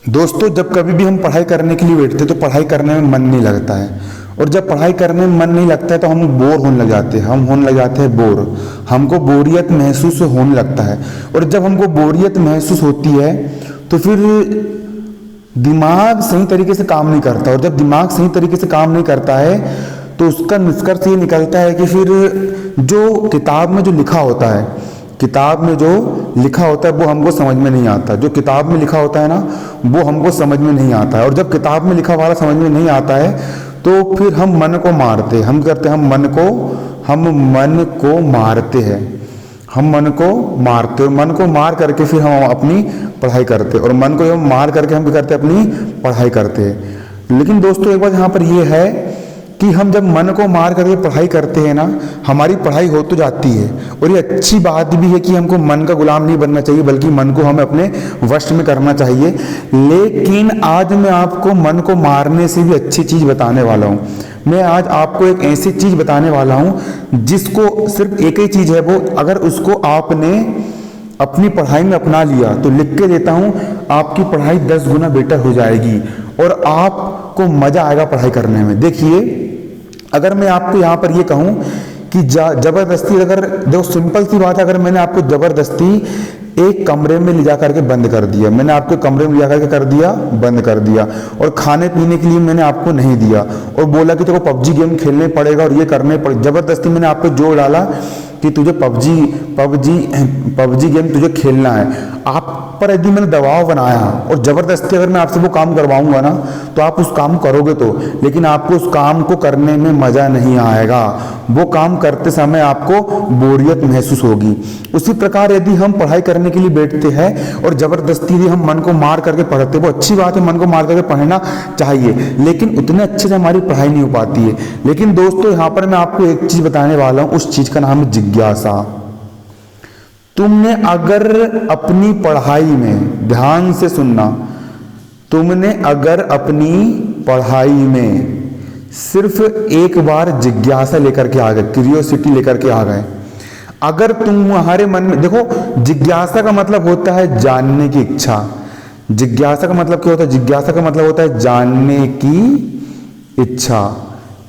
दोस्तों, जब कभी भी हम पढ़ाई करने के लिए बैठते हैं तो पढ़ाई करने में मन नहीं लगता है। और जब पढ़ाई करने में मन नहीं लगता है तो हम बोर होने लग जाते हैं। हम होने लग जाते हैं बोर। हमको बोरियत महसूस होने लगता है। और जब हमको बोरियत महसूस होती है तो फिर दिमाग सही तरीके से काम नहीं करता। और जब दिमाग सही तरीके से काम नहीं करता है तो उसका निष्कर्ष ये निकलता है कि फिर जो किताब में जो लिखा होता है, किताब में जो लिखा होता है वो हमको समझ में नहीं आता। जो किताब में लिखा होता है ना, वो हमको समझ में नहीं आता है। और जब किताब में लिखा वाला समझ में नहीं आता है तो फिर हम मन को मारते हैं। हम करते हैं, हम मन को मारते हैं। हम मन को मारते और मन को मार करके फिर हम अपनी पढ़ाई करते, और मन को मार करके हम भी करते अपनी पढ़ाई करते हैं। लेकिन दोस्तों, एक बात यहाँ पर ये है कि हम जब मन को मार करके पढ़ाई करते हैं ना, हमारी पढ़ाई हो तो जाती है। और ये अच्छी बात भी है कि हमको मन का गुलाम नहीं बनना चाहिए, बल्कि मन को हमें अपने वश में करना चाहिए। लेकिन आज मैं आपको मन को मारने से भी अच्छी चीज़ बताने वाला हूँ। मैं आज आपको एक ऐसी चीज़ बताने वाला हूँ जिसको सिर्फ एक ही चीज़ है, वो अगर उसको आपने अपनी पढ़ाई में अपना लिया तो लिख के देता हूँ, आपकी पढ़ाई 10 गुना बेटर हो जाएगी और आपको मज़ा आएगा पढ़ाई करने में। देखिए, अगर मैं आपको यहाँ पर ये कहूँ कि जबरदस्ती, अगर देखो सिंपल सी बात है, अगर मैंने आपको जबरदस्ती एक कमरे में ले जा करके बंद कर दिया, मैंने आपको कमरे में ले जा करके कर दिया बंद कर दिया, और खाने पीने के लिए मैंने आपको नहीं दिया और बोला कि तेरे को पबजी गेम खेलने पड़ेगा और ये करने पड़े, जबरदस्ती मैंने आपको जोर डाला कि तुझे पबजी गेम तुझे खेलना है। आप पर यदि मैंने दबाव बनाया और जबरदस्ती अगर मैं आपसे वो काम करवाऊंगा ना, तो आप उस काम करोगे तो, लेकिन आपको उस काम को करने में मजा नहीं आएगा। वो काम करते समय आपको बोरियत महसूस होगी। उसी प्रकार यदि हम पढ़ाई करने के लिए बैठते हैं और जबरदस्ती यदि हम मन को मार करके पढ़ते, वो अच्छी बात है, मन को मार करके पढ़ना चाहिए, लेकिन उतने अच्छे से हमारी पढ़ाई नहीं हो पाती है। लेकिन दोस्तों, यहाँ पर मैं आपको एक चीज बताने वाला हूँ, उस चीज का नाम है जिज्ञासा। तुमने अगर अपनी पढ़ाई में, ध्यान से सुनना, तुमने अगर अपनी पढ़ाई में सिर्फ एक बार जिज्ञासा लेकर के आ गए, क्यूरियोसिटी लेकर के आ गए, अगर तुम्हारे मन में, देखो जिज्ञासा का मतलब होता है जानने की इच्छा। जिज्ञासा का मतलब क्या होता है? जिज्ञासा का मतलब होता है जानने की इच्छा।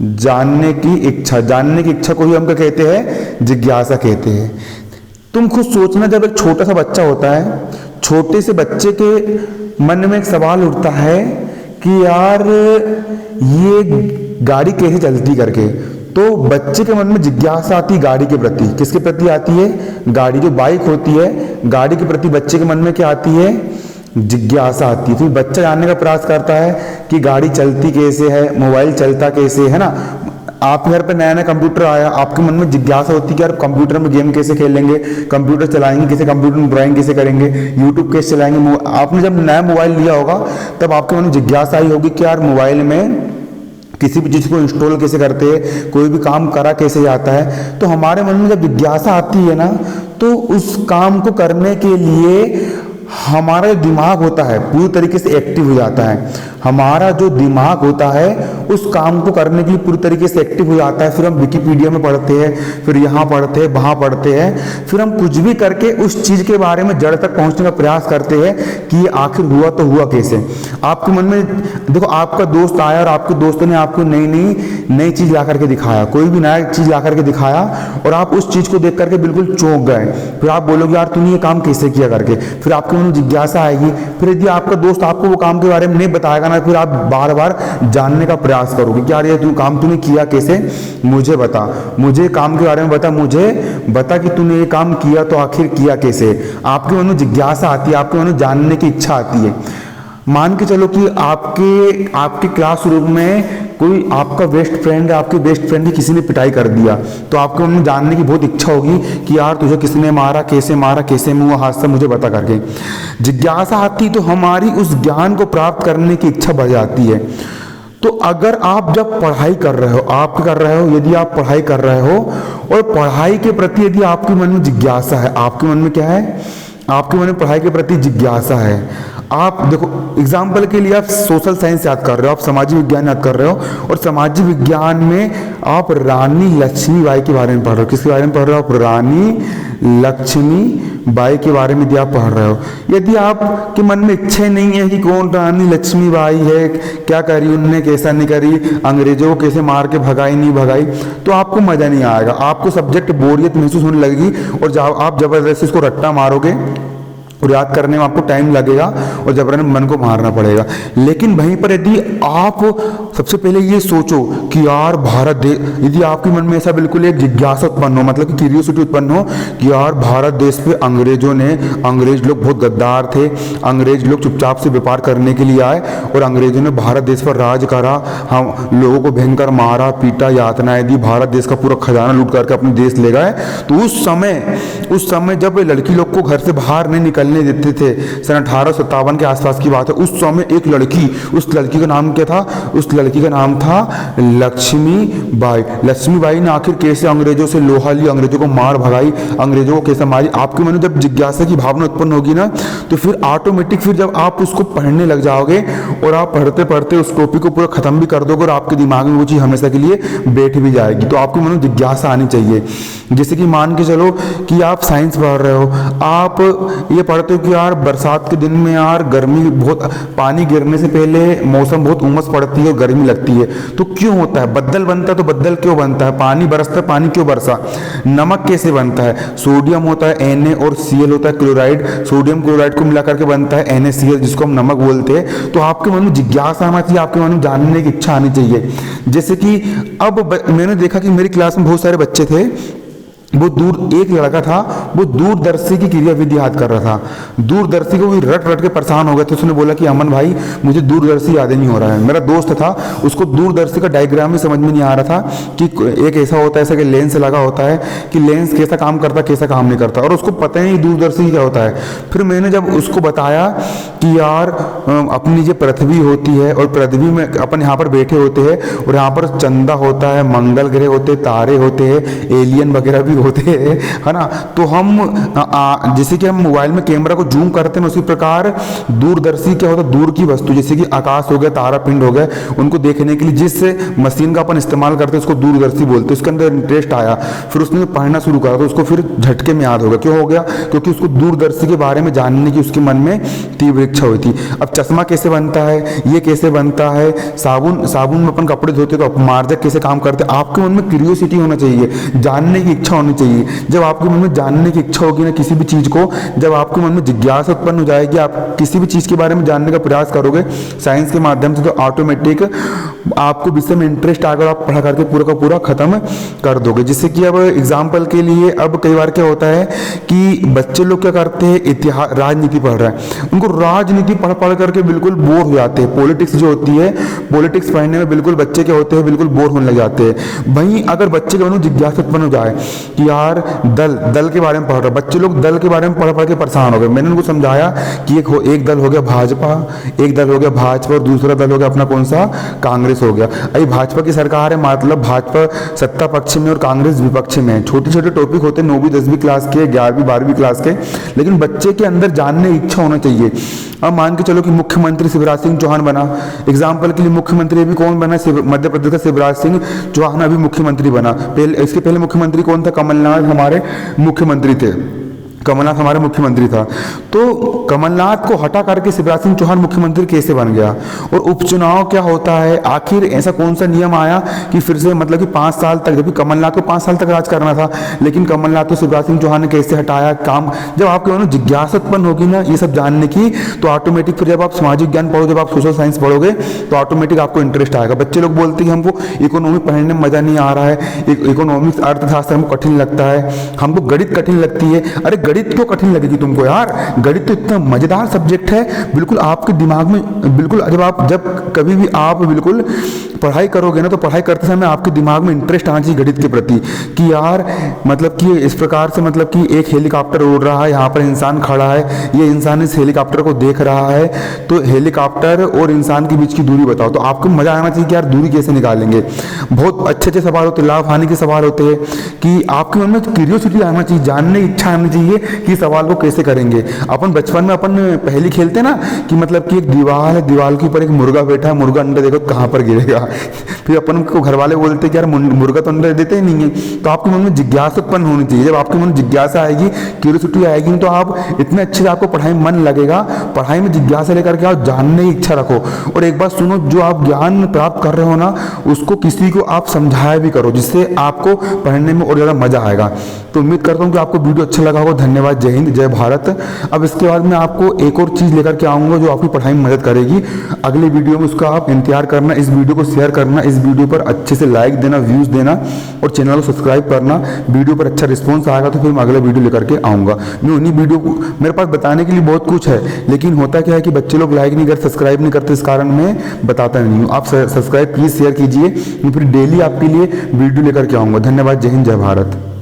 जानने की इच्छा, जानने की इच्छा को ही हम क्या कहते हैं? जिज्ञासा कहते हैं। तुम खुद सोचना, जब एक छोटा सा बच्चा होता है, छोटे से बच्चे के मन में एक सवाल उठता है कि यार ये गाड़ी कैसे चलती करके, तो बच्चे के मन में जिज्ञासा आती है गाड़ी के प्रति। किसके प्रति आती है? गाड़ी, जो बाइक होती है, गाड़ी के प्रति बच्चे के मन में क्या आती है? जिज्ञासा आती है। फिर बच्चा जानने का प्रयास करता है कि गाड़ी चलती कैसे है, मोबाइल चलता कैसे है ना। आपके घर पे नया नया कंप्यूटर आया, आपके मन में जिज्ञासा होती है कि यार कंप्यूटर में गेम कैसे खेलेंगे, कंप्यूटर चलाएंगे कैसे, कंप्यूटर में ड्राइंग कैसे करेंगे, यूट्यूब कैसे चलाएंगे। आपने जब नया मोबाइल लिया होगा तब आपके मन में जिज्ञासा आई होगी कि यार मोबाइल में किसी भी चीज़ को इंस्टॉल कैसे करते हैं, कोई भी काम करा कैसे जाता है। तो हमारे मन में जब जिज्ञासा आती है ना, तो उस काम को करने के लिए हमारा जो दिमाग होता है पूरी तरीके से एक्टिव हो जाता है। हमारा जो दिमाग होता है उस काम को करने के लिए पूरी तरीके से एक्टिव हो जाता है। फिर हम विकिपीडिया में पढ़ते हैं, फिर यहाँ पढ़ते हैं, वहाँ पढ़ते हैं, फिर हम कुछ भी करके उस चीज़ के बारे में जड़ तक पहुँचने का प्रयास करते हैं कि ये आखिर हुआ तो हुआ कैसे। आपके मन में देखो, आपका दोस्त आया और आपके दोस्तों ने आपको नई चीज़ ला करके दिखाया, कोई भी नया चीज़ ला करके दिखाया और आप उस चीज़ को देख करके बिल्कुल चौंक गए। फिर आप बोलोगे यार तूने ये काम कैसे किया करके, फिर आपके मन में जिज्ञासा आएगी। फिर यदि आपका दोस्त आपको वो काम के बारे में नहीं बताएगा ना, फिर आप बार बार जानने का प्रयास करोगे कि यार ये काम तूने किया कैसे, मुझे बता, मुझे काम के बारे में बता, मुझे बता कि तूने ये काम किया तो आखिर किया कैसे। आपके मन में जिज्ञासा आती है, आपके मन में जानने की इच्छा आती है। मान के चलो कि आपके क्लासरूम में कोई आपका बेस्ट फ्रेंड है, आपके बेस्ट फ्रेंड की किसी ने पिटाई कर दिया, तो आपके मन में जानने की बहुत इच्छा होगी कि यार तुझे किसने मारा, कैसे में हुआ हादसा, मुझे बता करके। जिज्ञासा आती तो हमारी उस ज्ञान को प्राप्त करने की इच्छा बढ़ जाती है। तो अगर आप जब पढ़ाई कर रहे हो, यदि आप पढ़ाई कर रहे हो और पढ़ाई के प्रति यदि आपके मन में जिज्ञासा है, आपके मन में क्या है? आपके मन में पढ़ाई के प्रति जिज्ञासा है, आप देखो एग्जाम्पल के लिए आप सोशल साइंस याद कर रहे हो, आप सामाजिक विज्ञान याद कर रहे हो, और सामाजिक विज्ञान में आप रानी लक्ष्मीबाई के बारे में पढ़ रहे हो। किसके बारे में पढ़ रहे हो आप? रानी लक्ष्मीबाई के बारे में यदि आप पढ़ रहे हो, यदि आपके मन में इच्छा नहीं है कि कौन रानी लक्ष्मीबाई है, क्या करी उनने, कैसा नहीं करी, अंग्रेजों को कैसे मार के भगाई नहीं भगाई, तो आपको मजा नहीं आएगा, आपको सब्जेक्ट बोरियत महसूस होने लगेगी, और जब आप जबरदस्ती इसको रट्टा मारोगे और याद करने में आपको टाइम लगेगा और जबरन मन को मारना पड़ेगा। लेकिन वहीं पर यदि आप सबसे पहले ये सोचो कि यार भारत देश, यदि आपके मन में ऐसा बिल्कुल एक जिज्ञासा उत्पन्न हो, मतलब कि क्यूरियोसिटी उत्पन्न हो कि यार भारत देश पे अंग्रेज लोग बहुत गद्दार थे, अंग्रेज लोग चुपचाप से व्यापार करने के लिए आए और अंग्रेजों ने भारत देश पर राज करा, हम लोगों को भयंकर मारा पीटा, यातनाएं दी, भारत देश का पूरा खजाना लूट करके अपने देश ले गए। तो उस समय जब लड़की लोग को घर से बाहर नहीं निकलने देते थे, सन 1857 के आसपास की बात है, उस समय एक लड़की, उस लड़की का नाम क्या था? उस लड़की का नाम था लक्ष्मीबाई। लक्ष्मीबाई ने आखिर कैसे अंग्रेजों से लोहा लिया, अंग्रेजों को मार भगाई, अंग्रेजों को कैसे मारी। आपके मन में जब जिज्ञासा की भावना उत्पन्न होगी ना, तो फिर ऑटोमेटिक फिर जब आप उसको पढ़ने लग जाओगे और आप पढ़ते पढ़ते उस टॉपिक को पूरा खत्म भी कर दोगे और आपके दिमाग में वो चीज़ हमेशा के लिए बैठ भी जाएगी। तो आपके मन में जिज्ञासा आनी चाहिए। जैसे कि मान के चलो कि आप साइंस पढ़ रहे हो, आप ये पढ़ते हो कि यार बरसात के दिन में यार गर्मी बहुत, पानी गिरने से पहले मौसम बहुत उमस पड़ती है और गर्मी लगती है, तो क्यों होता है? बदल बनता है, तो बदल क्यों बनता है? पानी बरसता है, पानी क्यों बरसा? नमक कैसे बनता है? सोडियम होता है Na और Cl होता है क्लोराइड, सोडियम क्लोराइड को मिला करके बनता है NaCl, जिसको हम नमक बोलते हैं। तो आपके मन में जिज्ञासा आना चाहिए, आपके मन में जानने की इच्छा आनी चाहिए। जैसे कि अब मैंने देखा कि मेरी क्लास में बहुत सारे बच्चे थे, एक लड़का था, वो दूरदर्शी की क्रियाविधि याद कर रहा था। दूरदर्शी को भी रट रट के परेशान हो गया, तो उसने बोला कि अमन भाई मुझे दूरदर्शी याद नहीं हो रहा है। मेरा दोस्त था, उसको दूरदर्शी का डायग्राम ही समझ में नहीं आ रहा था कि एक ऐसा होता है, ऐसा कि लेंस लगा होता है कि लेंस कैसा काम करता है, कैसा काम नहीं करता, और उसको पता ही नहीं दूरदर्शी क्या होता है। फिर मैंने जब उसको बताया कि यार अपनी जो पृथ्वी होती है और पृथ्वी में अपन यहाँ पर बैठे होते हैं और यहाँ पर चंदा होता है, मंगल ग्रह होते हैं, तारे होते हैं, एलियन वगैरह भी होते हैं, है ना। तो हम जैसे कि हम मोबाइल में कैमरा को जूम करते हैं, उसी प्रकार दूरदर्शी क्या होता है? दूर की वस्तु, जैसे कि आकाश हो गया, तारा पिंड हो गए, उनको देखने के लिए जिस मशीन का अपन इस्तेमाल करते हैं उसको दूरदर्शी बोलते हैं। उसके अंदर इंटरेस्ट आया, फिर उसने पढ़ना शुरू करा, तो उसको फिर झटके में याद हो गया। क्यों हो गया? क्योंकि उसको दूरदर्शी के बारे में जानने की उसके मन में तीव्र इच्छा हुई थी। अब चश्मा कैसे बनता है, ये कैसे बनता है, साबुन में अपन कपड़े धोते तो अपमार्जक कैसे काम करते हैं, आपके मन में क्यूरियोसिटी होना चाहिए, जानने की इच्छा होनी चाहिए। जब आपके मन में जानने की इच्छा होगी ना किसी भी चीज को, जब आपके मन में जिज्ञासा उत्पन्न हो जाएगी, आप किसी भी चीज के बारे में जानने का प्रयास करोगे साइंस के माध्यम से, तो ऑटोमेटिक आपको विषय में इंटरेस्ट आएगा और आप पढ़ा करके पूरा का पूरा खत्म कर दोगे। जैसे कि अब एग्जाम्पल के लिए, अब कई बार क्या होता है कि बच्चे लोग क्या करते हैं, इतिहास राजनीति पढ़ रहे हैं, उनको राजनीति पढ़ पढ़ करके बिल्कुल बोर हो जाते हैं। पॉलिटिक्स जो होती है, पॉलिटिक्स पढ़ने में बिल्कुल बच्चे क्या होते हैं, बिल्कुल बोर होने लग जाते हैं। वहीं अगर बच्चे के मन में जिज्ञासा उत्पन्न हो जाए कि यार दल के बारे में पढ़ रहे, बच्चे लोग दल के बारे में पढ़ पढ़ के परेशान हो गए। मैंने उनको समझाया कि एक दल हो गया भाजपा, एक दल हो गया भाजपा और दूसरा दल हो गया अपना कौन सा, कांग्रेस हो गया। अभी भाजपा की सरकार है, मतलब भाजपा सत्ता पक्ष में और कांग्रेस विपक्ष में है। छोटे छोटे टॉपिक होते हैं 9वीं 10वीं क्लास के, 11वीं 12वीं क्लास के, लेकिन बच्चे के अंदर जानने की इच्छा होना चाहिए। अब मान के चलो कि मुख्यमंत्री शिवराज सिंह चौहान बना, एग्जाम्पल के लिए मुख्यमंत्री अभी कौन बना, मध्य प्रदेश का शिवराज सिंह चौहान अभी मुख्यमंत्री बना। इसके पहले मुख्यमंत्री कौन था? कमलनाथ हमारे मुख्यमंत्री थे, कमलनाथ हमारे मुख्यमंत्री था। तो कमलनाथ को हटा करके शिवराज सिंह चौहान मुख्यमंत्री कैसे बन गया? और उपचुनाव क्या होता है, आखिर ऐसा कौन सा नियम आया कि फिर से, मतलब कि 5 साल तक, जबकि कमलनाथ को 5 साल तक राज करना था, लेकिन कमलनाथ को शिवराज सिंह चौहान ने कैसे हटाया काम? जब आपके मन में जिज्ञासा उत्पन्न होगी ना ये सब जानने की, तो ऑटोमेटिक फिर जब आप सामाजिक ज्ञान पढ़ोगे, जब आप सोशल साइंस पढ़ोगे, तो ऑटोमेटिक आपको इंटरेस्ट आएगा। बच्चे लोग बोलते हैं कि हमको इकोनॉमी पढ़ने में मजा नहीं आ रहा है, इकोनॉमिक्स अर्थशास्त्र हमको कठिन लगता है, हमको गणित कठिन लगती है। अरे गणित क्यों कठिन लगेगी तुमको यार? गणित तो इतना मजेदार सब्जेक्ट है, बिल्कुल आपके दिमाग में, बिल्कुल जब कभी भी आप बिल्कुल पढ़ाई करोगे ना, तो पढ़ाई करते समय आपके दिमाग में इंटरेस्ट आना चाहिए गणित के प्रति कि यार मतलब कि इस प्रकार से, मतलब कि एक हेलीकॉप्टर उड़ रहा है, यहाँ पर इंसान खड़ा है, ये इंसान इस हेलीकॉप्टर को देख रहा है, तो हेलीकॉप्टर और इंसान के बीच की दूरी बताओ। तो आपको मजा आना चाहिए कि यार दूरी कैसे निकालेंगे। बहुत अच्छे अच्छे सवाल होते हैं, लाभ हानि के सवाल होते हैं, कि आपके मन में क्यूरियोसिटी आना चाहिए, जानने की इच्छा आनी चाहिए कि सवाल को कैसे करेंगे। अपन बचपन में अपन पहली खेलते ना कि मतलब कि एक दीवार है, दीवार के ऊपर एक मुर्गा बैठा है, मुर्गा अंडा देखो कहाँ पर गिरेगा। फिर अपन को घर वाले बोलते कि यार मुर्गा तो अंडा देते ही नहीं है। तो आपके मन में जिज्ञासा उत्पन्न होनी चाहिए। जब आपके मन में जिज्ञासा आएगी, क्यूरियोसिटी आएगी, तो आप इतने अच्छे से आपको पढ़ाई में मन लगेगा। पढ़ाई में जिज्ञासा लेकर के आप जानने की इच्छा रखो। और एक बात सुनो, जो आप ज्ञान प्राप्त कर रहे हो ना, उसको किसी को आप समझाया भी करो, जिससे आपको पढ़ने में और ज़्यादा मजा आएगा। तो उम्मीद करता हूँ कि आपको वीडियो अच्छा लगा होगा। धन्यवाद। जय हिंद, जय भारत। अब इसके बाद मैं आपको एक और चीज़ लेकर के आऊँगा जो आपकी पढ़ाई में मदद करेगी। अगले वीडियो में उसका आप इंतजार करना, इस वीडियो को शेयर करना, इस वीडियो पर अच्छे से लाइक देना, व्यूज़ देना और चैनल को सब्सक्राइब करना। वीडियो पर अच्छा रिस्पॉन्स आएगा तो फिर मैं अगला वीडियो लेकर के आऊँगा। मैं उन्हीं वीडियो को, मेरे पास बताने के लिए बहुत कुछ है, लेकिन होता क्या है कि बच्चे लोग लाइक नहीं करते, सब्सक्राइब नहीं करते, इस कारण मैं बताता नहीं हूँ। आप सब्सक्राइब प्लीज़ शेयर कीजिए, मैं फिर डेली आपके लिए वीडियो लेकर के आऊँगा। धन्यवाद। जय हिंद, जय भारत।